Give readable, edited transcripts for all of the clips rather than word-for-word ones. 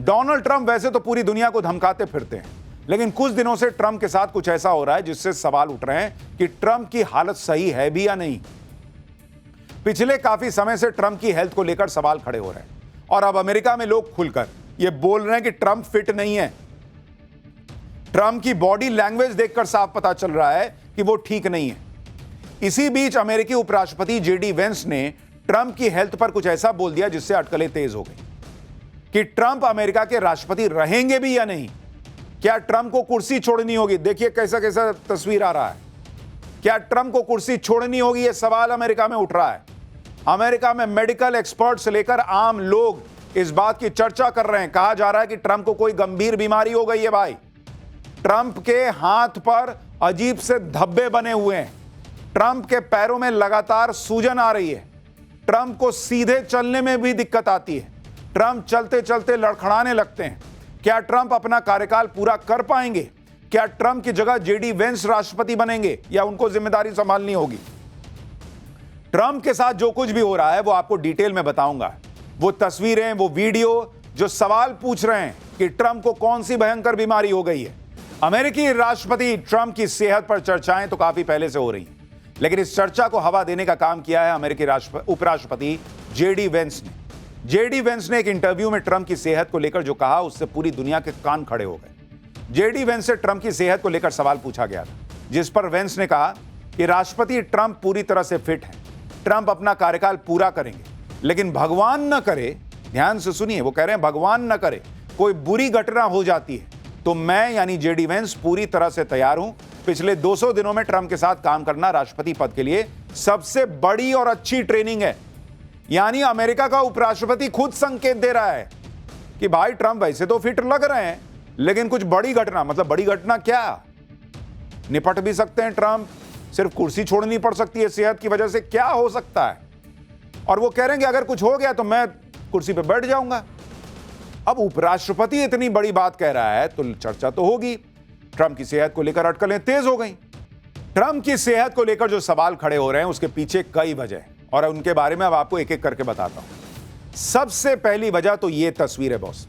Donald Trump वैसे तो पूरी दुनिया को धमकाते फिरते हैं, लेकिन कुछ दिनों से ट्रंप के साथ कुछ ऐसा हो रहा है जिससे सवाल उठ रहे हैं कि ट्रंप की हालत सही है भी या नहीं। पिछले काफी समय से ट्रंप की हेल्थ को लेकर सवाल खड़े हो रहे हैं और अब अमेरिका में लोग खुलकर यह बोल रहे हैं कि ट्रंप फिट नहीं है। ट्रंप की बॉडी लैंग्वेज देखकर साफ पता चल रहा है कि वो ठीक नहीं है। इसी बीच अमेरिकी उपराष्ट्रपति जेडी वेंस ने ट्रंप की हेल्थ पर कुछ ऐसा बोल दिया जिससे अटकलें तेज हो गई कि ट्रंप अमेरिका के राष्ट्रपति रहेंगे भी या नहीं। क्या ट्रंप को कुर्सी छोड़नी होगी? देखिए कैसा कैसा तस्वीर आ रहा है। क्या ट्रंप को कुर्सी छोड़नी होगी? यह सवाल अमेरिका में उठ रहा है। अमेरिका में मेडिकल एक्सपर्ट से लेकर आम लोग इस बात की चर्चा कर रहे हैं। कहा जा रहा है कि ट्रंप को कोई गंभीर बीमारी हो गई है। भाई, ट्रंप के हाथ पर अजीब से धब्बे बने हुए हैं। ट्रंप के पैरों में लगातार सूजन आ रही है। ट्रंप को सीधे चलने में भी दिक्कत आती है। ट्रंप चलते चलते लड़खड़ाने लगते हैं। क्या ट्रंप अपना कार्यकाल पूरा कर पाएंगे? क्या ट्रंप की जगह जेडी वेंस राष्ट्रपति बनेंगे या उनको जिम्मेदारी संभालनी होगी? ट्रंप के साथ जो कुछ भी हो रहा है वो आपको डिटेल में बताऊंगा। वो तस्वीरें, वो वीडियो जो सवाल पूछ रहे हैं कि ट्रंप को कौन सी भयंकर बीमारी हो गई है। अमेरिकी राष्ट्रपति ट्रंप की सेहत पर चर्चाएं तो काफी पहले से हो रही हैं, लेकिन इस चर्चा को हवा देने का काम किया है अमेरिकी उपराष्ट्रपति जेडी वेंस ने। जेडी वेंस ने एक इंटरव्यू में ट्रंप की सेहत को लेकर जो कहा उससे पूरी दुनिया के कान खड़े हो गए। जेडी वेंस से ट्रंप की सेहत को लेकर सवाल पूछा गया था, जिस पर वेंस ने कहा कि राष्ट्रपति ट्रंप पूरी तरह से फिट हैं। ट्रंप अपना कार्यकाल पूरा करेंगे, लेकिन भगवान न करे, ध्यान से सुनिए, वो कह रहे हैं भगवान न करे कोई बुरी घटना हो जाती है तो मैं यानी जेडी वेंस पूरी तरह से तैयार हूं। पिछले 200 दिनों में ट्रंप के साथ काम करना राष्ट्रपति पद के लिए सबसे बड़ी और अच्छी ट्रेनिंग है। यानी अमेरिका का उपराष्ट्रपति खुद संकेत दे रहा है कि भाई ट्रंप वैसे तो फिट लग रहे हैं, लेकिन कुछ बड़ी घटना, मतलब बड़ी घटना क्या, निपट भी सकते हैं ट्रंप, सिर्फ कुर्सी छोड़नी पड़ सकती है सेहत की वजह से, क्या हो सकता है। और वो कह रहे हैं कि अगर कुछ हो गया तो मैं कुर्सी पर बैठ जाऊंगा। अब उपराष्ट्रपति इतनी बड़ी बात कह रहा है तो चर्चा तो होगी। ट्रंप की सेहत को लेकर अटकलें तेज हो गई। ट्रंप की सेहत को लेकर जो सवाल खड़े हो रहे हैं उसके पीछे कई वजह हैं और उनके बारे में अब आपको एक एक करके बताता हूं। सबसे पहली वजह तो यह तस्वीर है बॉस।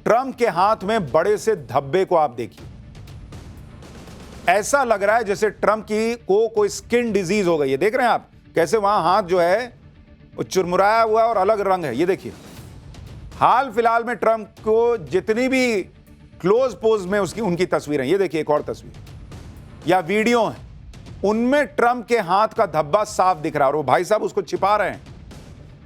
ट्रंप के हाथ में बड़े से धब्बे को आप देखिए। ऐसा लग रहा है जैसे ट्रंप की को कोई स्किन डिजीज हो गई है। देख रहे हैं आप कैसे वहां हाथ जो है वो चुरमुराया हुआ है और अलग रंग है। ये देखिए, हाल फिलहाल में ट्रंप को जितनी भी क्लोज पोज में उनकी तस्वीरें, ये देखिए एक और तस्वीर या वीडियो है, उनमें ट्रंप के हाथ का धब्बा साफ दिख रहा है और वो भाई साहब उसको छिपा रहे हैं।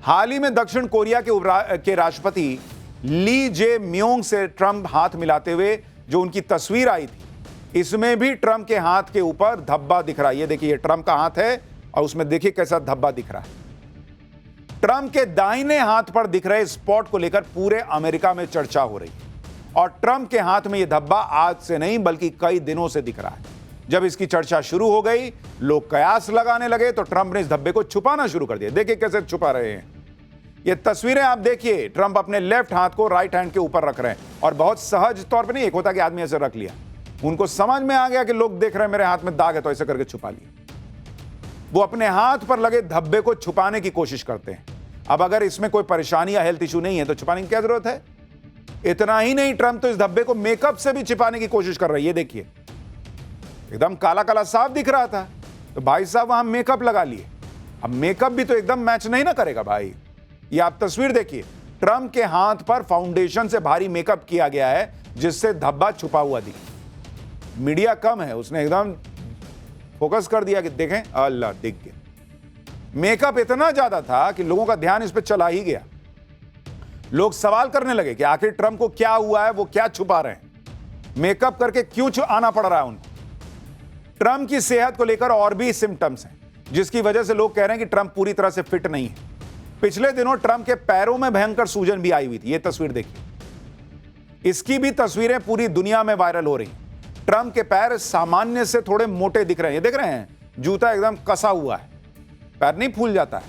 हाल ही में दक्षिण कोरिया के राष्ट्रपति ली जे म्योंग से ट्रंप हाथ मिलाते हुए जो उनकी तस्वीर आई थी, इसमें भी ट्रंप के हाथ के ऊपर धब्बा दिख रहा है। ये देखिए, ट्रंप का हाथ है और उसमें देखिए कैसा धब्बा दिख रहा है। ट्रंप के दाहिने हाथ पर दिख रहे स्पॉट को लेकर पूरे अमेरिका में चर्चा हो रही है और ट्रंप के हाथ में यह धब्बा आज से नहीं बल्कि कई दिनों से दिख रहा है। जब इसकी चर्चा शुरू हो गई, लोग कयास लगाने लगे तो ट्रंप ने इस धब्बे को छुपाना शुरू कर दिया। देखिए कैसे छुपा रहे हैं। ये तस्वीरें आप देखिए, ट्रंप अपने लेफ्ट हाथ को राइट हैंड के ऊपर रख रहे हैं और बहुत सहज तौर पर नहीं, एक होता कि आदमी ऐसे रख लिया, उनको समझ में आ गया कि लोग देख रहे हैं मेरे हाथ में दाग है तो ऐसे करके छुपा लिया। वो अपने हाथ पर लगे धब्बे को छुपाने की कोशिश करते हैं। अब अगर इसमें कोई परेशानी या हेल्थ इशू नहीं है तो छुपाने की क्या जरूरत है। इतना ही नहीं, ट्रंप तो इस धब्बे को मेकअप से भी छिपाने की कोशिश कर रही है। देखिए एकदम काला काला साफ दिख रहा था तो भाई साहब वहां मेकअप लगा लिए। अब मेकअप भी तो एकदम मैच नहीं ना करेगा भाई। ये आप तस्वीर देखिए, ट्रंप के हाथ पर फाउंडेशन से भारी मेकअप किया गया है जिससे धब्बा छुपा हुआ दिखे। मीडिया कम है, उसने एकदम फोकस कर दिया कि देखें, अल्लाह दिख गया। मेकअप इतना ज्यादा था कि लोगों का ध्यान इस पर चला ही गया। लोग सवाल करने लगे कि आखिर ट्रंप को क्या हुआ है, वो क्या छुपा रहे हैं, मेकअप करके क्यों आना पड़ रहा है उनको। ट्रंप की सेहत को लेकर और भी सिम्टम्स हैं जिसकी वजह से लोग कह रहे हैं कि ट्रंप पूरी तरह से फिट नहीं है। पिछले दिनों ट्रंप के पैरों में भयंकर सूजन भी आई हुई थी। यह तस्वीर देखिए, इसकी भी तस्वीरें पूरी दुनिया में वायरल हो रही। ट्रंप के पैर सामान्य से थोड़े मोटे दिख रहे हैं। ये देख रहे हैं, जूता एकदम कसा हुआ है, पैर नहीं फूल जाता है।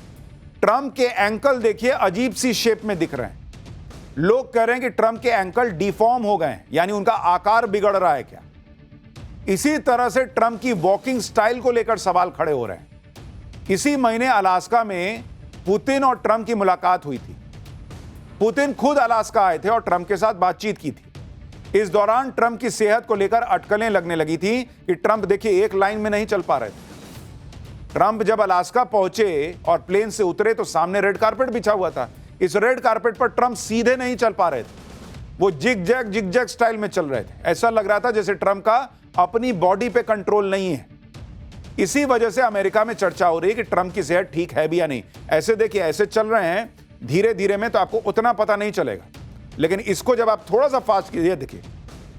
ट्रंप के एंकल देखिए अजीब सी शेप में दिख रहे हैं। लोग कह रहे हैं कि ट्रंप के एंकल डिफॉर्म हो गए हैं, यानी उनका आकार बिगड़ रहा है क्या। इसी तरह से ट्रंप की वॉकिंग स्टाइल को लेकर सवाल खड़े हो रहे हैं। इसी महीने अलास्का में पुतिन और ट्रंप की मुलाकात हुई थी। पुतिन खुद अलास्का आए थे और ट्रंप के साथ बातचीत की थी। इस दौरान ट्रंप की सेहत को लेकर अटकलें लगने लगी थी कि ट्रंप देखिए एक लाइन में नहीं चल पा रहे थे। ट्रंप जब अलास्का पहुंचे और प्लेन से उतरे तो सामने रेड कारपेट बिछा हुआ था। इस रेड कारपेट पर ट्रंप सीधे नहीं चल पा रहे थे, वो जिग जैग स्टाइल में चल रहे थे। ऐसा लग रहा था जैसे ट्रंप का अपनी बॉडी पे कंट्रोल नहीं है। इसी वजह से अमेरिका में चर्चा हो रही है कि ट्रंप की सेहत ठीक है भी या नहीं। ऐसे देखिए, ऐसे चल रहे हैं धीरे धीरे में तो आपको उतना पता नहीं चलेगा, लेकिन इसको जब आप थोड़ा सा फास्ट कीजिए, देखिए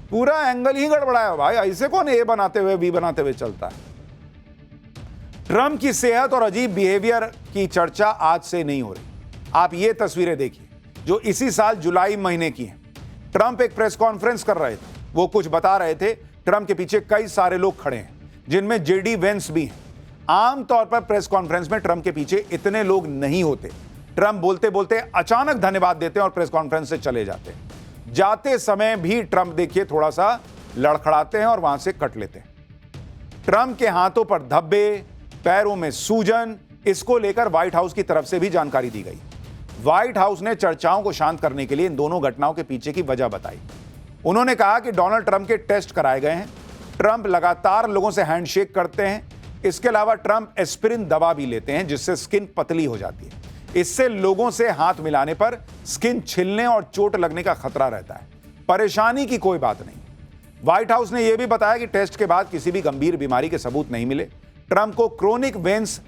पूरा एंगल ही गड़बड़ाया भाई। ऐसे कौन ए बनाते हुए बी बनाते हुए चलता है। ट्रंप की सेहत और अजीब बिहेवियर की चर्चा आज से नहीं हो रही। आप ये तस्वीरें देखिए जो इसी साल जुलाई महीने की हैं। ट्रंप एक प्रेस कॉन्फ्रेंस कर रहे थे, वो कुछ बता रहे थे। ट्रंप के पीछे कई सारे लोग खड़े हैं जिनमें जेडी वेंस भी हैं। आमतौर पर प्रेस कॉन्फ्रेंस में ट्रंप के पीछे इतने लोग नहीं होते। ट्रंप बोलते बोलते अचानक धन्यवाद देते हैं और प्रेस कॉन्फ्रेंस से चले जाते हैं। जाते समय भी ट्रंप देखिए थोड़ा सा लड़खड़ाते हैं और वहां से कट लेते हैं। ट्रंप के हाथों पर धब्बे, पैरों में सूजन, इसको लेकर व्हाइट हाउस की तरफ से भी जानकारी दी गई। व्हाइट हाउस ने चर्चाओं को शांत करने के लिए इन दोनों घटनाओं के पीछे की वजह बताई। उन्होंने कहा कि डोनाल्ड ट्रंप के टेस्ट कराए गए हैं, ट्रंप लगातार लोगों से हैंडशेक करते हैं। इसके अलावा ट्रंप एस्पिरिन दवा भी लेते हैं जिससे स्किन पतली हो जाती है। इससे लोगों से हाथ मिलाने पर स्किन छिलने और चोट लगने का खतरा रहता है। परेशानी की कोई बात नहीं। व्हाइट हाउस ने यह भी बताया कि टेस्ट के बाद किसी भी गंभीर बीमारी के सबूत नहीं मिले। ट्रंप को क्रोनिक वेन्स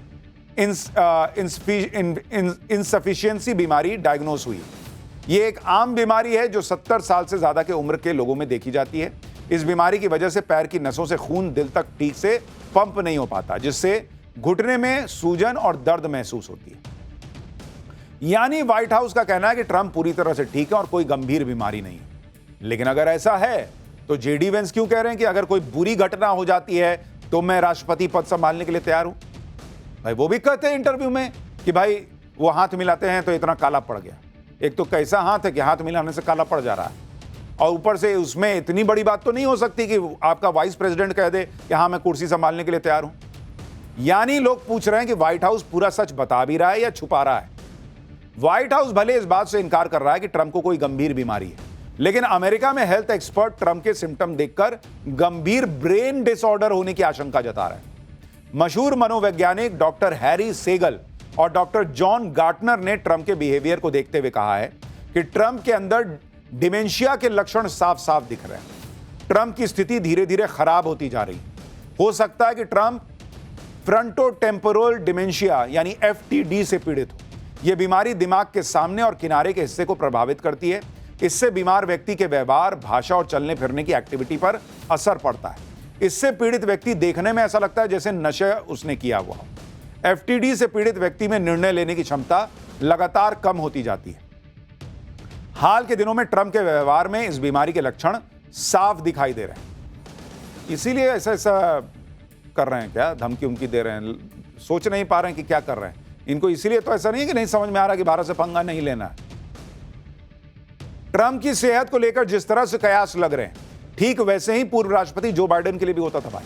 इनसफिशिएंसी बीमारी डायग्नोस हुई। यह एक आम बीमारी है जो 70 साल से ज्यादा के उम्र के लोगों में देखी जाती है। इस बीमारी की वजह से पैर की नसों से खून दिल तक ठीक से पंप नहीं हो पाता, जिससे घुटने में सूजन और दर्द महसूस होती है। यानी व्हाइट हाउस का कहना है कि ट्रंप पूरी तरह से ठीक है और कोई गंभीर बीमारी नहीं है। लेकिन अगर ऐसा है तो जेडी वेंस क्यों कह रहे हैं कि अगर कोई बुरी घटना हो जाती है तो मैं राष्ट्रपति पद संभालने के लिए तैयार हूं? भाई वो भी कहते हैं इंटरव्यू में कि भाई वो हाथ मिलाते हैं तो इतना काला पड़ गया। एक तो कैसा हाथ है कि हाथ मिलाने से काला पड़ जा रहा है, और ऊपर से उसमें इतनी बड़ी बात तो नहीं हो सकती कि आपका वाइस प्रेसिडेंट कह दे कि हाँ मैं कुर्सी संभालने के लिए तैयार हूं। यानी लोग पूछ रहे हैं कि व्हाइट हाउस पूरा सच बता भी रहा है या छुपा रहा है। व्हाइट हाउस भले इस बात से इनकार कर रहा है कि ट्रंप को कोई गंभीर बीमारी है, लेकिन अमेरिका में हेल्थ एक्सपर्ट ट्रंप के सिम्टम देखकर गंभीर ब्रेन डिसऑर्डर होने की आशंका जता रहे हैं। मशहूर मनोवैज्ञानिक डॉक्टर हैरी सेगल और डॉक्टर जॉन गार्टनर ने ट्रंप के बिहेवियर को देखते हुए कहा है कि ट्रंप के अंदर डिमेंशिया के लक्षण साफ साफ दिख रहे हैं। ट्रंप की स्थिति धीरे धीरे खराब होती जा रही है। हो सकता है कि ट्रंप फ्रंटोटेम्पोरल डिमेंशिया यानी FTD से पीड़ित हो। यह बीमारी दिमाग के सामने और किनारे के हिस्से को प्रभावित करती है। इससे बीमार व्यक्ति के व्यवहार, भाषा और चलने फिरने की एक्टिविटी पर असर पड़ता है। इससे पीड़ित व्यक्ति देखने में ऐसा लगता है जैसे नशा उसने किया हुआ हो। FTD से पीड़ित व्यक्ति में निर्णय लेने की क्षमता लगातार कम होती जाती है। हाल के दिनों में ट्रंप के व्यवहार में इस बीमारी के लक्षण साफ दिखाई दे रहे हैं। इसीलिए ऐसा कर रहे हैं क्या, धमकी उमकी दे रहे हैं, सोच नहीं पा रहे हैं कि क्या कर रहे हैं। इनको इसीलिए तो ऐसा नहीं है कि नहीं समझ में आ रहा कि भारत से पंगा नहीं लेना है। ट्रंप की सेहत को लेकर जिस तरह से कयास लग रहे हैं, ठीक वैसे ही पूर्व राष्ट्रपति जो बाइडेन के लिए भी होता था। भाई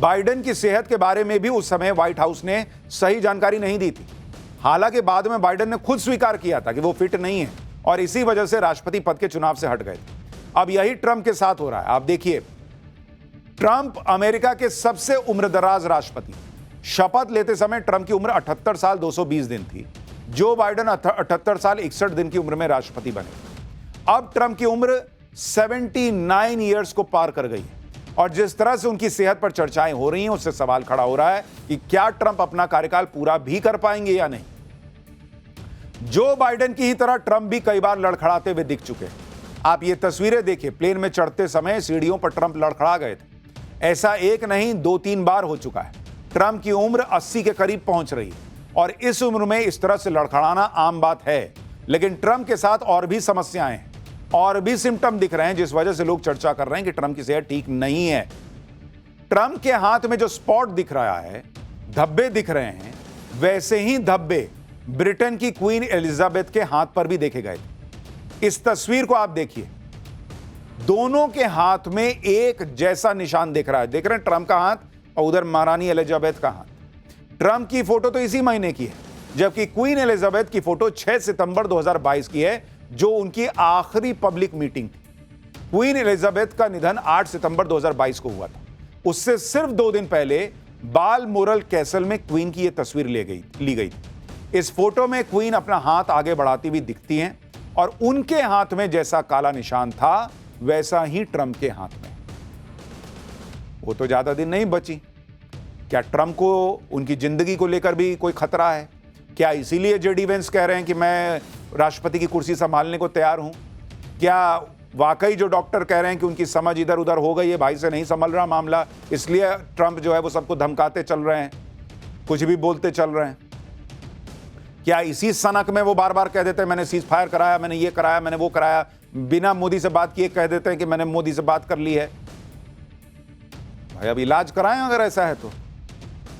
बाइडेन की सेहत के बारे में भी उस समय व्हाइट हाउस ने सही जानकारी नहीं दी थी। हालांकि बाद में बाइडेन ने खुद स्वीकार किया था कि वो फिट नहीं है और इसी वजह से राष्ट्रपति पद के चुनाव से हट गए थे। अब यही ट्रंप के साथ हो रहा है। आप देखिए, ट्रंप अमेरिका के सबसे उम्रदराज राष्ट्रपति। शपथ लेते समय ट्रंप की उम्र 78 साल 220 दिन थी। जो बाइडेन 78 साल 61 दिन की उम्र में राष्ट्रपति बने। अब ट्रंप की उम्र 79 ईयर्स को पार कर गई है और जिस तरह से उनकी सेहत पर चर्चाएं हो रही हैं, उससे सवाल खड़ा हो रहा है कि क्या ट्रंप अपना कार्यकाल पूरा भी कर पाएंगे या नहीं। जो बाइडेन की ही तरह ट्रंप भी कई बार लड़खड़ाते हुए दिख चुके हैं। आप ये तस्वीरें देखिए, प्लेन में चढ़ते समय सीढ़ियों पर ट्रंप लड़खड़ा गए थे। ऐसा एक नहीं 2-3 बार हो चुका है। ट्रंप की उम्र 80 के करीब पहुंच रही है और इस उम्र में इस तरह से लड़खड़ाना आम बात है। लेकिन ट्रंप के साथ और भी समस्याएं हैं और भी सिम्टम दिख रहे हैं, जिस वजह से लोग चर्चा कर रहे हैं कि ट्रंप की सेहत ठीक नहीं है। ट्रंप के हाथ में जो स्पॉट दिख रहा है, धब्बे दिख रहे हैं, वैसे ही धब्बे ब्रिटेन की क्वीन एलिजाबेथ के हाथ पर भी देखे गए थे। इस तस्वीर को आप देखिए, दोनों के हाथ में एक जैसा निशान दिख रहा है। देख रहे हैं ट्रंप का हाथ और उधर महारानी एलिजाबेथ का हाथ। ट्रंप की फोटो तो इसी महीने की है, जबकि क्वीन एलिजाबेथ की फोटो 6 सितंबर 2022 की है, जो उनकी आखिरी पब्लिक मीटिंग थी। क्वीन एलिजाबेथ का निधन 8 सितंबर 2022 को हुआ था। उससे सिर्फ 2 दिन पहले बालमोरल कैसल में क्वीन की यह तस्वीर ली गई थी। इस फोटो में क्वीन अपना हाथ आगे बढ़ाती हुई दिखती हैं और उनके हाथ में जैसा काला निशान था वैसा ही ट्रंप के हाथ में। वो तो ज्यादा दिन नहीं बची। क्या ट्रंप को उनकी जिंदगी को लेकर भी कोई खतरा है? क्या इसीलिए जेडी वेंस कह रहे हैं कि मैं राष्ट्रपति की कुर्सी संभालने को तैयार हूं? क्या वाकई जो डॉक्टर कह रहे हैं कि उनकी समझ इधर उधर हो गई है, भाई से नहीं संभल रहा मामला, इसलिए ट्रंप जो है वो सबको धमकाते चल रहे हैं, कुछ भी बोलते चल रहे हैं? क्या इसी सनक में वो बार बार कह देते हैं मैंने सीज फायर कराया, मैंने ये कराया, मैंने वो कराया, बिना मोदी से बात किए कह देते हैं कि मैंने मोदी से बात कर ली है? भाई अब इलाज कराएं अगर ऐसा है तो।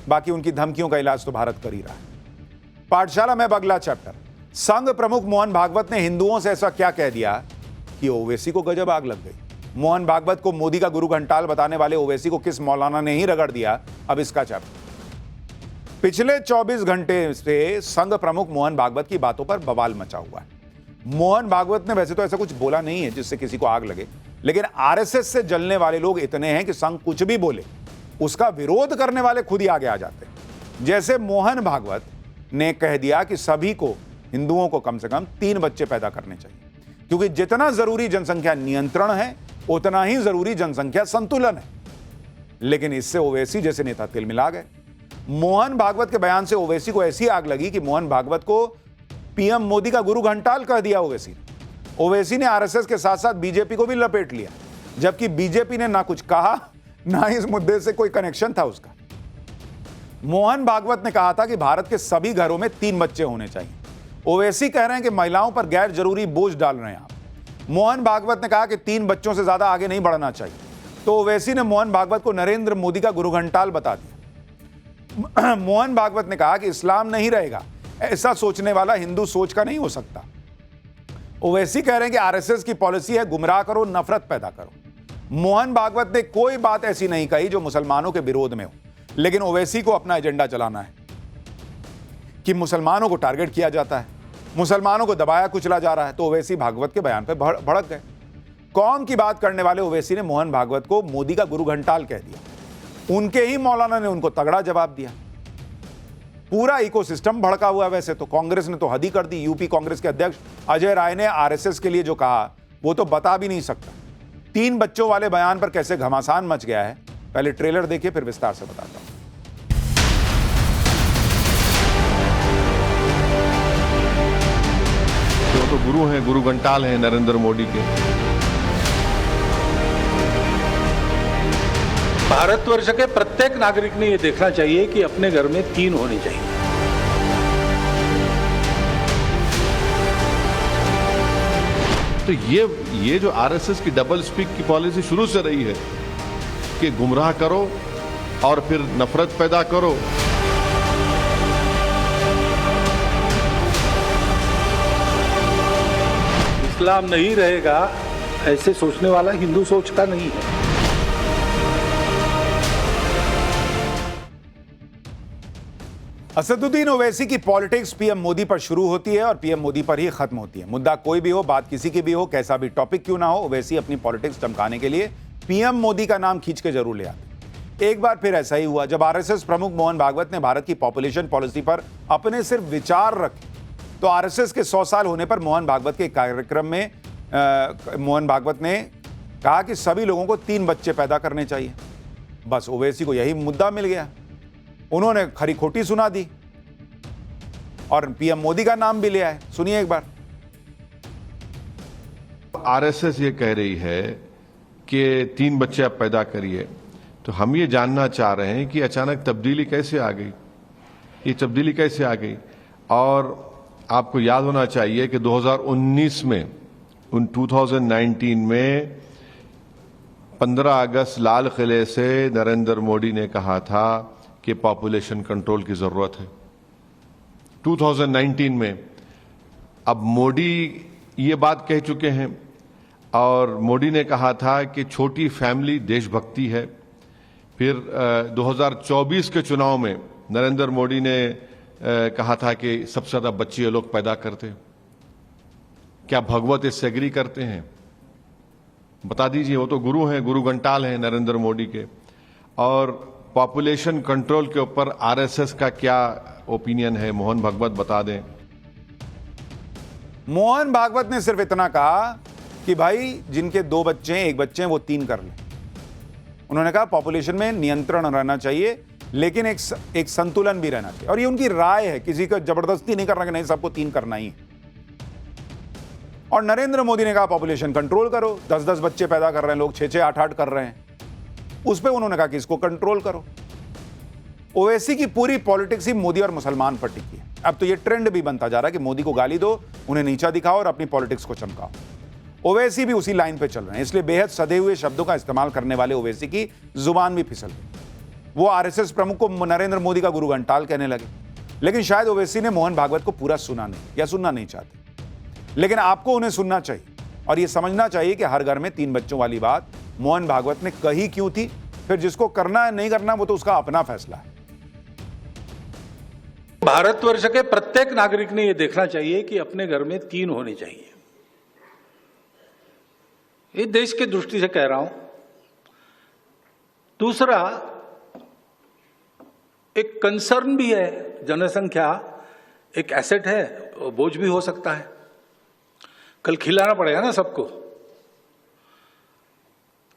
बाकी उनकी धमकियों का इलाज तो भारत कर ही रहा है। पाठशाला में अब अगला चैप्टर। संघ प्रमुख मोहन भागवत ने हिंदुओं से ऐसा क्या कह दिया कि ओवैसी को गजब आग लग गई। मोहन भागवत को मोदी का गुरु घंटाल बताने वाले ओवैसी को किस मौलाना ने ही रगड़ दिया, अब इसका चैप्टर। पिछले 24 घंटे से संघ प्रमुख मोहन भागवत की बातों पर बवाल मचा हुआ है। मोहन भागवत ने वैसे तो ऐसा कुछ बोला नहीं है जिससे किसी को आग लगे, लेकिन आरएसएस से जलने वाले लोग इतने हैं कि संघ कुछ भी बोले उसका विरोध करने वाले खुद ही आगे आ जाते हैं। जैसे मोहन भागवत ने कह दिया कि सभी को, हिंदुओं को कम से कम 3 बच्चे पैदा करने चाहिए, क्योंकि जितना जरूरी जनसंख्या नियंत्रण है उतना ही जरूरी जनसंख्या संतुलन है। लेकिन इससे ओवैसी जैसे नेता तिलमिला गए। मोहन भागवत के बयान से ओवैसी को ऐसी आग लगी कि मोहन भागवत को पीएम मोदी का गुरु घंटाल कह दिया ओवैसी ने आरएसएस के साथ साथ बीजेपी को भी लपेट लिया, जबकि बीजेपी ने ना कुछ कहा ना इस मुद्दे से कोई कनेक्शन था उसका। मोहन भागवत ने कहा था कि भारत के सभी घरों में 3 बच्चे होने चाहिए। ओवैसी कह रहे हैं कि महिलाओं पर गैर जरूरी बोझ डाल रहे हैं आप। मोहन भागवत ने कहा कि 3 बच्चों से ज्यादा आगे नहीं बढ़ना चाहिए, तो ओवैसी ने मोहन भागवत को नरेंद्र मोदी का गुरु घंटाल बता दिया। मोहन भागवत ने कहा कि इस्लाम नहीं रहेगा, ऐसा सोचने वाला हिंदू सोच का नहीं हो सकता। ओवैसी कह रहे हैं कि आरएसएस की पॉलिसी है गुमराह करो, नफरत पैदा करो। मोहन भागवत ने कोई बात ऐसी नहीं कही जो मुसलमानों के विरोध में हो, लेकिन ओवैसी को अपना एजेंडा चलाना है कि मुसलमानों को टारगेट किया जाता है, मुसलमानों को दबाया कुचला जा रहा है। तो ओवैसी भागवत के बयान पर भड़क गए। कौम की बात करने वाले ओवैसी ने मोहन भागवत को मोदी का गुरु घंटाल कह दिया। उनके ही मौलाना ने उनको तगड़ा जवाब दिया। पूरा इकोसिस्टम भड़का हुआ है। वैसे तो कांग्रेस ने तो हद ही कर दी। यूपी कांग्रेस के अध्यक्ष अजय राय ने आरएसएस के लिए जो कहा वो तो बता भी नहीं सकता। 3 बच्चों वाले बयान पर कैसे घमासान मच गया है, पहले ट्रेलर देखिए फिर विस्तार से बताता हूं। तो गुरु हैं, गुरु घंटाल हैं नरेंद्र मोदी के। भारतवर्ष के प्रत्येक नागरिक ने यह देखना चाहिए कि अपने घर में 3 होने चाहिए। तो ये जो आरएसएस की डबल स्पीक की पॉलिसी शुरू से रही है कि गुमराह करो और फिर नफरत पैदा करो। इस्लाम नहीं रहेगा ऐसे सोचने वाला हिंदू सोच का नहीं है। असदुद्दीन ओवैसी की पॉलिटिक्स पीएम मोदी पर शुरू होती है और पीएम मोदी पर ही खत्म होती है। मुद्दा कोई भी हो, बात किसी की भी हो, कैसा भी टॉपिक क्यों ना हो, ओवैसी अपनी पॉलिटिक्स चमकाने के लिए पीएम मोदी का नाम खींच के जरूर ले आते। एक बार फिर ऐसा ही हुआ जब आरएसएस प्रमुख मोहन भागवत ने भारत की पॉपुलेशन पॉलिसी पर अपने सिर्फ विचार रखे, तो आरएसएस के 100 साल होने पर मोहन भागवत के कार्यक्रम में मोहन भागवत ने कहा कि सभी लोगों को 3 बच्चे पैदा करने चाहिए। बस ओवैसी को यही मुद्दा मिल गया। उन्होंने खरी खोटी सुना दी और पीएम मोदी का नाम भी लिया है। सुनिए एक बार। आरएसएस ये कह रही है कि 3 बच्चे आप पैदा करिए, तो हम ये जानना चाह रहे हैं कि अचानक तब्दीली कैसे आ गई, ये तब्दीली कैसे आ गई। और आपको याद होना चाहिए कि 2019 में 2019 में 15 अगस्त लाल किले से नरेंद्र मोदी ने कहा था कि पॉपुलेशन कंट्रोल की जरूरत है 2019 में। अब मोदी ये बात कह चुके हैं और मोदी ने कहा था कि छोटी फैमिली देशभक्ति है। फिर 2024 के चुनाव में नरेंद्र मोदी ने कहा था कि सबसे ज्यादा बच्चे ये लोग पैदा करते। क्या भगवत इससे एग्री करते हैं? बता दीजिए। वो तो गुरु हैं, गुरु घंटाल हैं नरेंद्र मोदी के। और पॉपुलेशन कंट्रोल के ऊपर आरएसएस का क्या ओपिनियन है, मोहन भागवत बता दें। मोहन भागवत ने सिर्फ इतना कहा कि भाई जिनके 2 बच्चे हैं, 1 बच्चे हैं, वो 3 कर लें। उन्होंने कहा पॉपुलेशन में नियंत्रण रहना चाहिए, लेकिन एक संतुलन भी रहना चाहिए। और ये उनकी राय है, किसी को जबरदस्ती नहीं करना कि नहीं सबको 3 करना ही है। और नरेंद्र मोदी ने कहा पॉपुलेशन कंट्रोल करो। 10-10 बच्चे पैदा कर रहे हैं लोग, 6-6, 8-8 कर रहे हैं। उस पर उन्होंने कहा कि इसको कंट्रोल करो। ओवैसी की पूरी पॉलिटिक्स ही मोदी और मुसलमान पर टिकी है। अब तो ये ट्रेंड भी बनता जा रहा है कि मोदी को गाली दो, उन्हें नीचा दिखाओ और अपनी पॉलिटिक्स को चमकाओ। ओवैसी भी उसी लाइन पे चल रहे हैं, इसलिए बेहद सधे हुए शब्दों का इस्तेमाल करने वाले ओवैसी की जुबान भी फिसल गई। वो आरएसएस प्रमुख को नरेंद्र मोदी का गुरु घंटाल कहने लगे। लेकिन शायद ओवैसी ने मोहन भागवत को पूरा सुना नहीं, या सुनना नहीं चाहते। लेकिन आपको उन्हें सुनना चाहिए और यह समझना चाहिए कि हर घर में 3 बच्चों वाली बात मोहन भागवत ने कही क्यों थी। फिर जिसको करना है नहीं करना वो तो उसका अपना फैसला है। भारतवर्ष के प्रत्येक नागरिक ने यह देखना चाहिए कि अपने घर में 3 होने चाहिए। ये देश की दृष्टि से कह रहा हूं। दूसरा, एक कंसर्न भी है, जनसंख्या एक एसेट है, बोझ भी हो सकता है। कल खिलाना पड़ेगा ना सबको,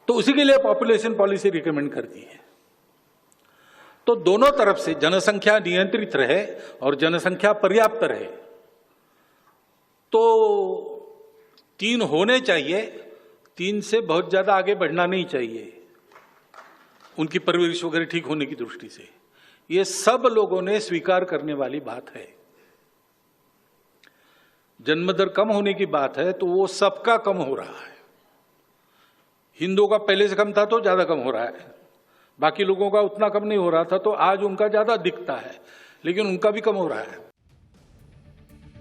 तो उसी के लिए पॉपुलेशन पॉलिसी रिकमेंड करती है। तो दोनों तरफ से जनसंख्या नियंत्रित रहे और जनसंख्या पर्याप्त रहे, तो 3 होने चाहिए। 3 से बहुत ज्यादा आगे बढ़ना नहीं चाहिए, उनकी परवरिश वगैरह ठीक होने की दृष्टि से। ये सब लोगों ने स्वीकार करने वाली बात है। जन्म दर कम होने की बात है तो वो सबका कम हो रहा है। हिंदुओं का पहले से कम था तो ज्यादा कम हो रहा है, बाकी लोगों का उतना कम नहीं हो रहा था, तो आज उनका ज्यादा दिखता है, लेकिन उनका भी कम हो रहा है।